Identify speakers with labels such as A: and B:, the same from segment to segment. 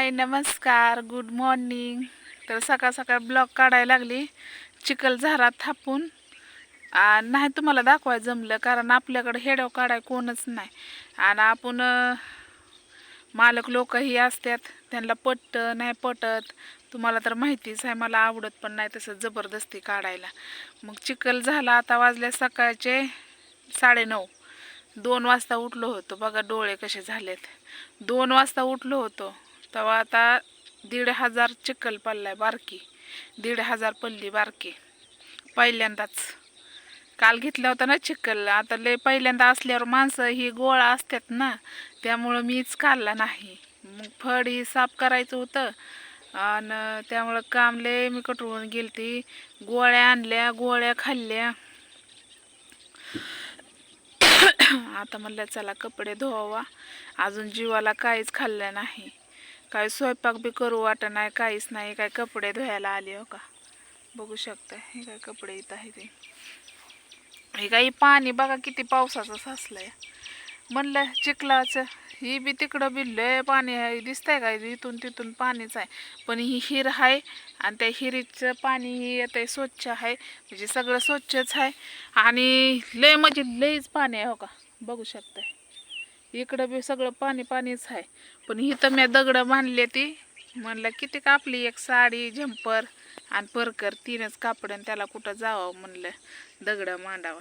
A: हाय नमस्कार, good morning. तर सकाळ सकाळ ब्लॉग काढायला लागली चिखल झारा थापून. नाही तुम्हाला दाखवाय जमलं कारण आपल्याकडे हेडव काढाय कोणच नाही. आणि आपण मालक लोक ही असतात, त्यांना पटत नाही पटत तुम्हाला तर माहितीच आहे. मला आवडत पण नाही तसं जबरदस्ती काढायला. मग चिखल झाला. आता वाजले सकाळचे 9:30. 2 वाजता उठलो होतो. बघा डोळे कसे झालेत. 2 वाजता उठलो होतो तेव्हा आता 1,500 चिखल पडलाय. बारकी 1,500 पडली बारकी पहिल्यांदाच. काल घेतला होता ना चिखल. आता लय पहिल्यांदा असल्यावर माणसं ही गोळा असतात ना, त्यामुळं मीच काढला नाही. मग फड ही साफ करायचं होतं आणि त्यामुळं काम लय मी कटळून गेलती. गोळ्या आणल्या, गोळ्या खाल्ल्या. आता म्हणलं चला कपडे धुवावा. अजून जीवाला काहीच खाल्लं नाही. काय स्वयंपाक बी करू वाटत नाही, काहीच नाही. काय कपडे धुवायला आले हो का, बघू शकता. हे काय कपडे इथं आहे ते. हे काही पाणी बघा किती पावसाचं साचलंय. म्हणलं चिखलाचं ही बी तिकडं बी लय पाणी आहे. दिसतंय का इथून तिथून पाणीच आहे. पण ही हिर आहे आणि त्या हिरीचं पाणी ही येतंय स्वच्छ आहे. म्हणजे सगळं स्वच्छच आहे आणि लय म्हणजे लयच पाणी आहे हो का, बघू शकताय. इकडं बी सगळं पाणी पाणीच आहे. पण इथं मी दगडं बांधले ती. म्हणलं किती कापली, एक साडी झंपर आणि परकर, 3च कापड आणि त्याला कुठं जावं म्हणलं दगडं मांडावा.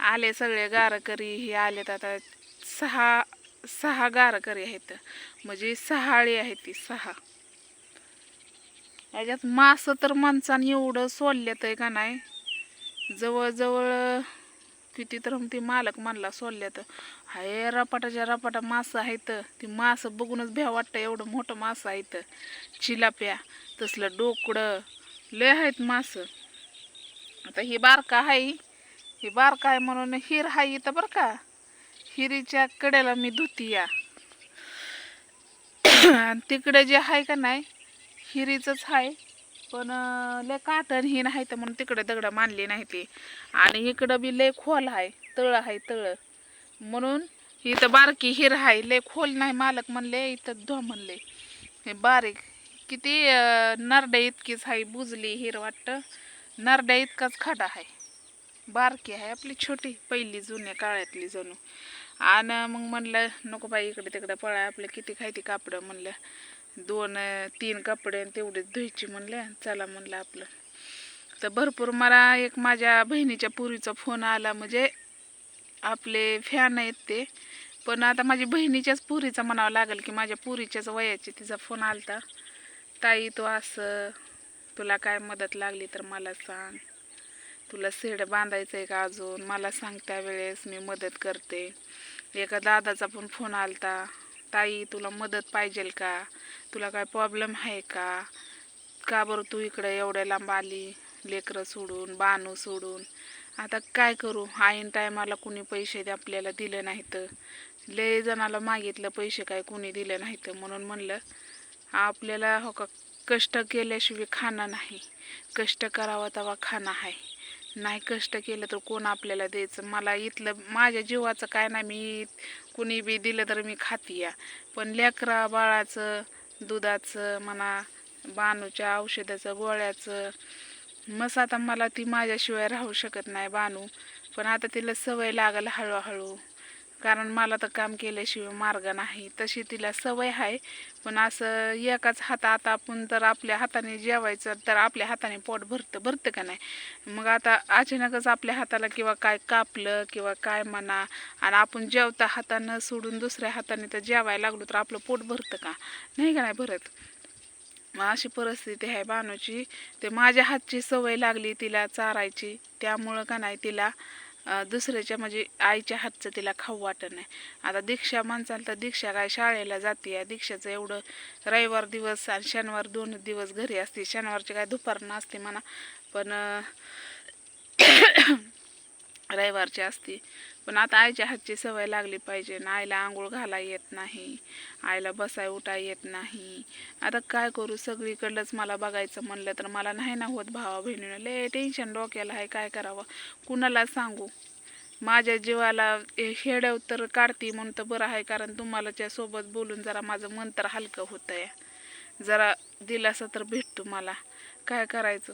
A: आले सगळे गारकरी हे आलेत. आता 6 गारकरी आहेत, म्हणजे 6 आळी आहेत ती 6. याच्यात मास तर माणसाने एवढं सोडल्यात आहे का नाही, जवळजवळ किती तर ती मालक म्हणला सोडल्यात. हाय रपाटाच्या रपाटा मासं आहेत. ती मासं बघूनच भ्या वाटतं, एवढं मोठं मासं आहेत. चिलाप्या तसलं डोकडं लय आहेत मासं. आता ही बारका आहे, ही बारका आहे म्हणून हिर हाय इथं बरं का. हिरीच्या कडेला मी धुती या. आणि तिकडे जे आहे का नाही हिरीच आहे, पण लय काटण ही नाही तर म्हणून तिकडे दगड मानली नाही ती. आणि इकडं बी लय खोल आहे, तळ आहे तळ, म्हणून इथं बारकी हिर आहे. लय खोल नाही. मालक म्हणले इथं धो म्हणले. हे बारीक किती नरड्या इतकीच आहे, बुजली हिर वाटतं. नरड्या इतकाच खडा आहे, बारकी आहे आपली छोटी पहिली जुन्या काळातली जणू. आणि मग म्हणलं नको बाई इकडे तिकडे पळा, आपलं किती खायती कापडं. म्हणलं 2-3 कपडे तेवढेच धुयची. म्हणलं चला म्हणलं आपलं. तर भरपूर मला एक माझ्या बहिणीच्या पुरीचा फोन आला, म्हणजे आपले फॅन आहेत ते. पण आता माझ्या बहिणीच्याच पुरीचा म्हणावं लागेल की माझ्या पुरीच्याच वयाची. तिचा फोन आलता, ताई तू असं, तुला काय मदत लागली तर मला सांग, तुला सेड बांधायचं आहे का अजून मला सांग, त्यावेळेस मी मदत करते. एका दादाचा पण फोन आलता, ताई तुला मदत पाहिजेल का, तुला काय प्रॉब्लेम आहे का बरं तू इकडे एवढ्या लांब आली, लेकरं सोडून बानू सोडून. आता काय करू, ऐन टायमाला कुणी पैसे आपल्याला दिले नाहीत. लय जणाला मागितलं पैसे, काय कुणी दिले नाहीत. म्हणून म्हणलं आपल्याला हो का, कष्ट केल्याशिवाय खाणं नाही. कष्ट करावं तेव्हा खाणं आहे. नाही कष्ट केलं तर कोण आपल्याला द्यायचं. मला इथलं माझ्या जीवाचं काय नाही, मी कुणी बी दिलं तर मी खाती या. पण लेकरा बाळाचं दुधाचं म्हणा, बानूच्या औषधाचं गोळ्याचं, मस आता मला ती माझ्याशिवाय राहू शकत नाही बानू. पण आता तिला सवय लागल हळूहळू, कारण मला तर काम केल्याशिवाय मार्ग नाही. तशी तिला सवय आहे. पण असं एकाच हातात आपण तर आपल्या हाताने जेवायचं तर आपल्या हाताने पोट भरतं का नाही. मग आता अचानकच आपल्या हाताला किंवा काय कापलं किंवा काय म्हणा, आणि आपण जेवता हातानं सोडून दुसऱ्या हाताने तर जेवायला लागलो तर आपलं पोट भरतं का नाही, का नाही भरत. मग अशी परिस्थिती आहे बानूची. ते माझ्या हातची सवय लागली तिला चारायची, त्यामुळं का नाही तिला दुसऱ्याच्या म्हणजे आईच्या हातचं तिला खाऊ वाटत नाही. आता दीक्षा माणसाला तर दीक्षा काय शाळेला जाते, दीक्षाचं एवढं रविवार दिवस आणि शनिवार 2 दिवस घरी असते. शनिवारची काय दुपार नसते म्हणा, पण रविवारची असते. पण आता आईच्या हातची सवय लागली पाहिजे ना. आईला आंघोळ घाला येत नाही, आईला बसाय उठाय येत नाही. आता काय करू, सगळीकडलंच मला बघायचं म्हणलं तर मला नाही ना होत. भावा बहिणीनं लय टेन्शन डोक्याला आहे, काय करावं कुणाला सांगू. माझ्या जीवाला हेड्याव तर काढते म्हणून तर बरं आहे, कारण तुम्हाला सोबत बोलून जरा माझं मन तर हलकं होतंय, जरा दिलासा तर भेटतो मला. काय करायचं,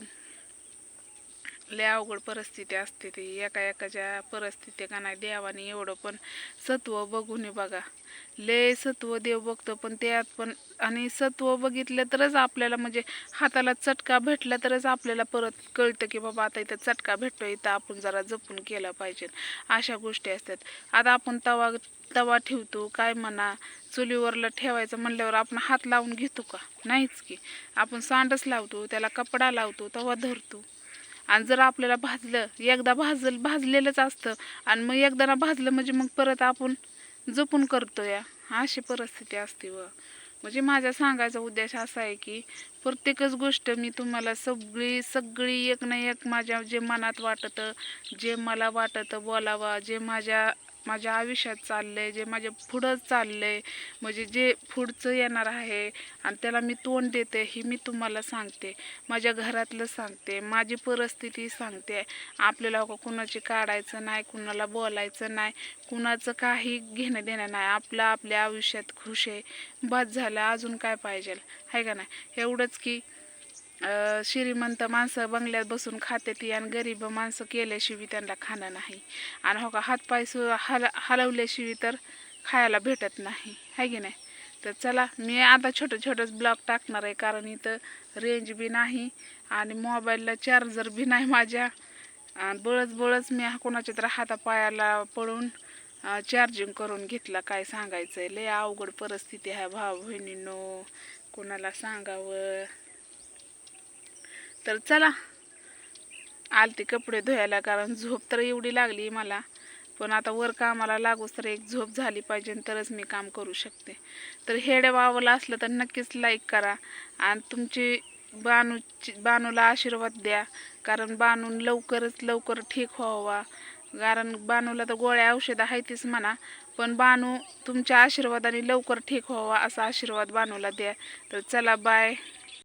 A: लय अवघड परिस्थिती असते ती, एका एकाच्या परिस्थिती का नाही. देवाने एवढं पण सत्व बघून बघा, लय सत्व देव बघतो, पण त्यात पण आणि सत्व बघितलं तरच आपल्याला म्हणजे हाताला चटका भेटला तरच आपल्याला परत कळतं की बाबा आता इथं चटका भेटतो, इथं आपण जरा जपून केलं पाहिजे. अशा गोष्टी असतात. आता आपण तवा तवा ठेवतो, काय म्हणा चुलीवरला ठेवायचं म्हणल्यावर आपण हात लावून घेतो का? नाहीच की. आपण सांडच लावतो, त्याला कपडा लावतो, तवा धरतो. आणि जर आपल्याला भाजलं, एकदा भाजलेलंच असतं आणि मग एकदा ना भाजलं म्हणजे मग परत आपण जपून करतो या, अशी परिस्थिती असते. म्हणजे माझा सांगायचा उद्देश असा आहे की प्रत्येकच गोष्ट मी तुम्हाला सगळी सगळी एक ना एक माझ्या जे मनात वाटतं, जे मला वाटतं बोलावा, जे माझ्या आयुष्यात चाललंय, जे माझ्या पुढं चाललंय, म्हणजे जे पुढचं येणार आहे आणि त्याला मी तोंड देते, हे मी तुम्हाला सांगते. माझ्या घरातलं सांगते, माझी परिस्थिती सांगते. आपल्याला कुणाची काढायचं नाही, कुणाला बोलायचं नाही, कुणाचं काही घेणं देणं नाही. आपलं आपल्या आयुष्यात खुश आहे, बस झालं. अजून काय पाहिजे आहे का नाही? एवढंच की श्रीमंत माणसं बंगल्यात बसून खाते ती आणि गरीब माणसं केल्याशिवाय त्यांना खाणं नाही. आणि हो का हातपाय हलवल्याशिवाय तर खायला भेटत नाही, आहे की नाही? तर चला, मी आता छोटंच ब्लॉग टाकणार आहे, कारण इथं रेंज बी नाही आणि मोबाईलला चार्जर बी नाही माझ्या. बळच मी कोणाच्या तर हातापायाला पडून चार्जिंग करून घेतला. काय सांगायचं आहे, लय अवघड परिस्थिती आहे भाऊ बहिणींनो, कोणाला सांगावं. तर चला, आलते कपडे धुवायला, कारण झोप तर एवढी लागली मला. पण आता वर कामाला लागूच तर एक झोप झाली पाहिजे, तरच मी काम करू शकते. तर हेड्या वावलं असलं तर नक्कीच लाईक करा आणि तुमची बानूला आशीर्वाद द्या, कारण बानून लवकर ठीक व्हावा. कारण बानूला तर गोळ्या औषधं आहेतच म्हणा, पण बानू तुमच्या आशीर्वादाने लवकर ठीक व्हावा असा आशीर्वाद बानूला द्या. तर चला, बाय.